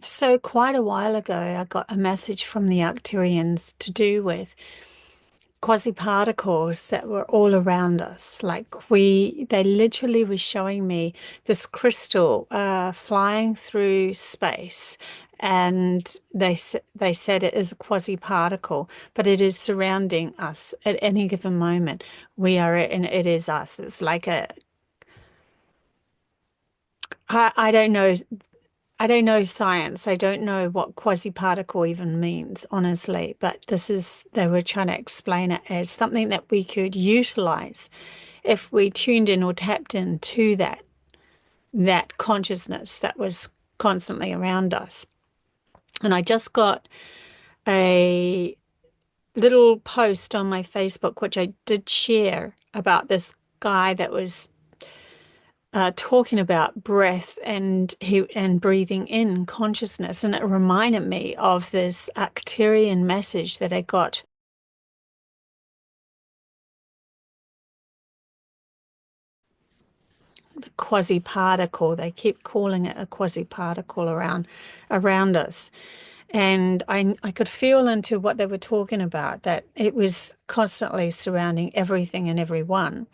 So quite a while ago, I got a message from the Arcturians to do with quasi-particles that were all around us. They literally were showing me this crystal flying through space, and they said it is a quasi-particle, but it is surrounding us at any given moment. We are it, and it is us. It's like I don't know. I don't know science. I don't know what quasi-particle even means, honestly. But they were trying to explain it as something that we could utilize if we tuned in or tapped into that consciousness that was constantly around us. And I just got a little post on my Facebook, which I did share about this guy that was talking about breath and breathing in consciousness, and it reminded me of this Arcturian message that I got. The quasi-particle, they keep calling it a quasi-particle around us. And I could feel into what they were talking about, that it was constantly surrounding everything and everyone.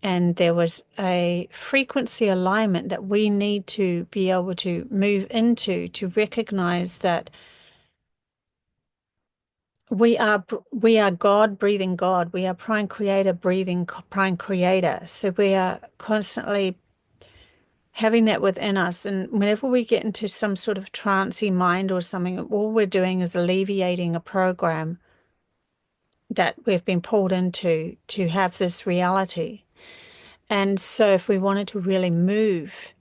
And there was a frequency alignment that we need to be able to move into to recognize that we are God breathing God. We are prime creator breathing prime creator. So we are constantly having that within us. And whenever we get into some sort of trancey mind or something, all we're doing is alleviating a program that we've been pulled into to have this reality. And so if we wanted to really move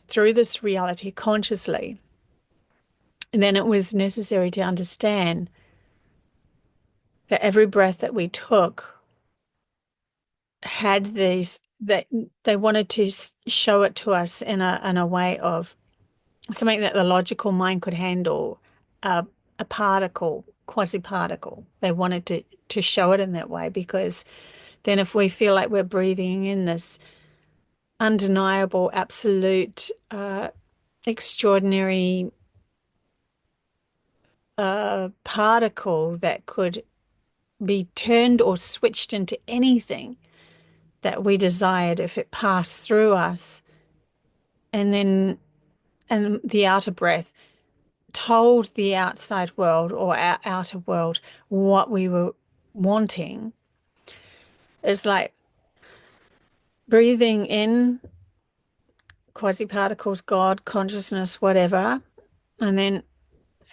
through this reality consciously, then it was necessary to understand that every breath that we took had these that they wanted to show it to us in a way of something that the logical mind could handle, a, a particle, quasi-particle. They wanted to show it in that way because then if we feel like we're breathing in this undeniable, absolute, extraordinary particle that could be turned or switched into anything that we desired if it passed through us, and then and the outer breath told the outside world or our outer world what we were wanting. It's like breathing in quasi-particles, God, consciousness, whatever, and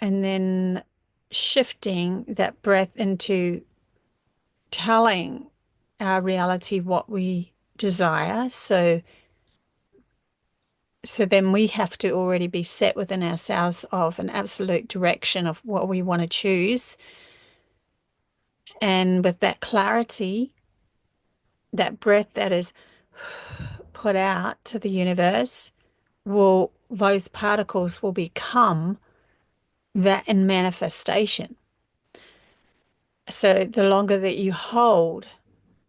then shifting that breath into telling our reality what we desire. So then we have to already be set within ourselves of an absolute direction of what we want to choose. And with that clarity, that breath that is put out to the universe, those particles will become that in manifestation. So the longer that you hold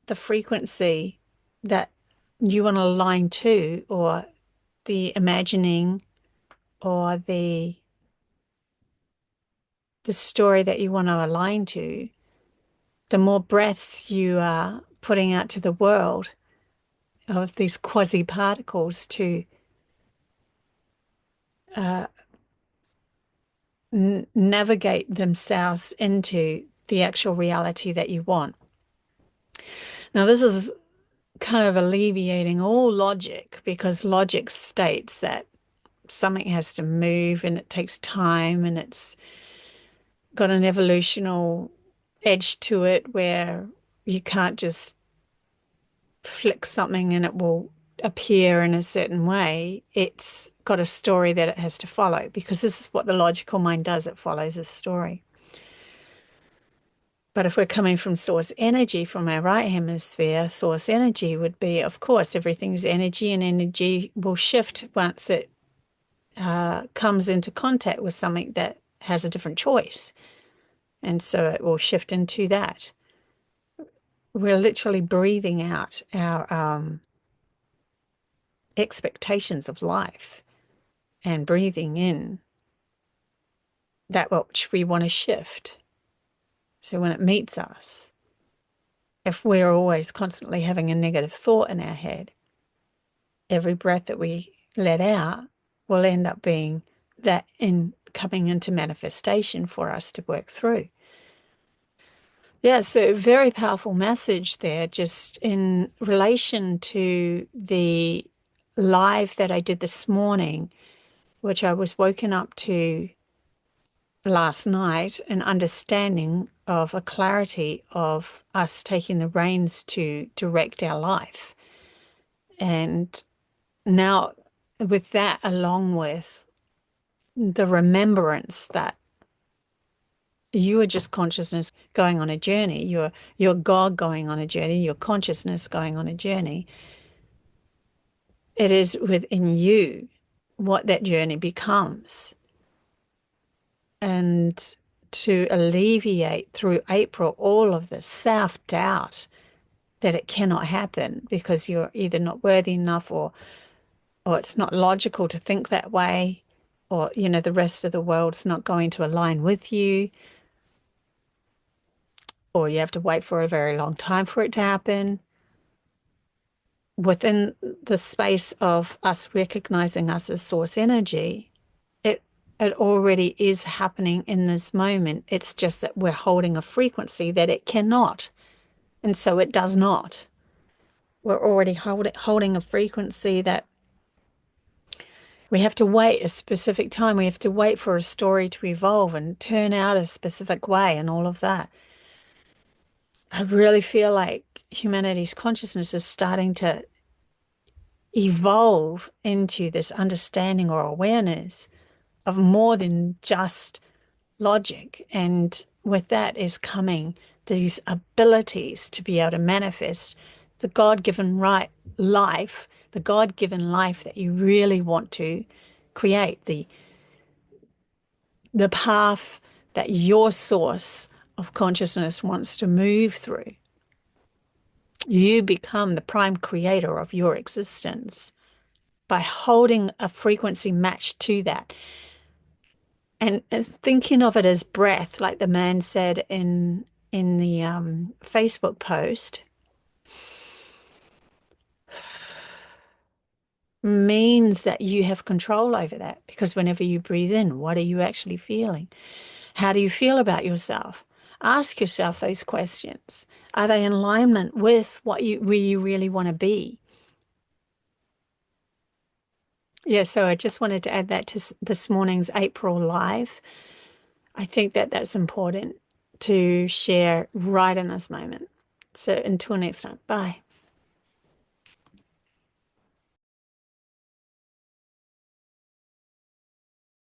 the frequency that you want to align to, or the imagining, or the story that you want to align to, the more breaths you are putting out to the world of these quasi particles to uh, navigate themselves into the actual reality that you want. Now, this is kind of alleviating all logic because logic states that something has to move and it takes time and it's got an evolutional edge to it where you can't just flick something and it will appear in a certain way. It's got a story that it has to follow because this is what the logical mind does. It follows a story. But if we're coming from source energy, from our right hemisphere, source energy would be, of course, everything's energy, and energy will shift once it comes into contact with something that has a different choice. And so it will shift into that. We're literally breathing out our expectations of life. and breathing in that which we want to shift. So when it meets us, if we're always constantly having a negative thought in our head, every breath that we let out will end up being that in coming into manifestation for us to work through. Yeah, so very powerful message there, just in relation to the live that I did this morning, which I was woken up to last night, an understanding of a clarity of us taking the reins to direct our life. And now with that, along with the remembrance that you are just consciousness going on a journey, you're God going on a journey, your consciousness going on a journey. It is within you what that journey becomes. And to alleviate through April all of the self-doubt that it cannot happen because you're either not worthy enough or it's not logical to think that way, or, you know, the rest of the world's not going to align with you, or you have to wait for a very long time for it to happen. Within the space of us recognizing us as source energy, it already is happening in this moment. It's just that we're holding a frequency that it cannot. And so it does not. We're already holding a frequency that we have to wait a specific time. We have to wait for a story to evolve and turn out a specific way and all of that. I really feel like humanity's consciousness is starting to evolve into this understanding or awareness of more than just logic. And with that is coming these abilities to be able to manifest the God-given life, the God-given life that you really want to create, the path that your source of consciousness wants to move through. You become the prime creator of your existence by holding a frequency matched to that. And as thinking of it as breath, like the man said in the Facebook post, means that you have control over that. Because whenever you breathe in, what are you actually feeling? How do you feel about yourself? Ask yourself those questions. Are they in alignment with where you really want to be? Yeah, so I just wanted to add that to this morning's April live. I think that that's important to share right in this moment. So until next time, bye.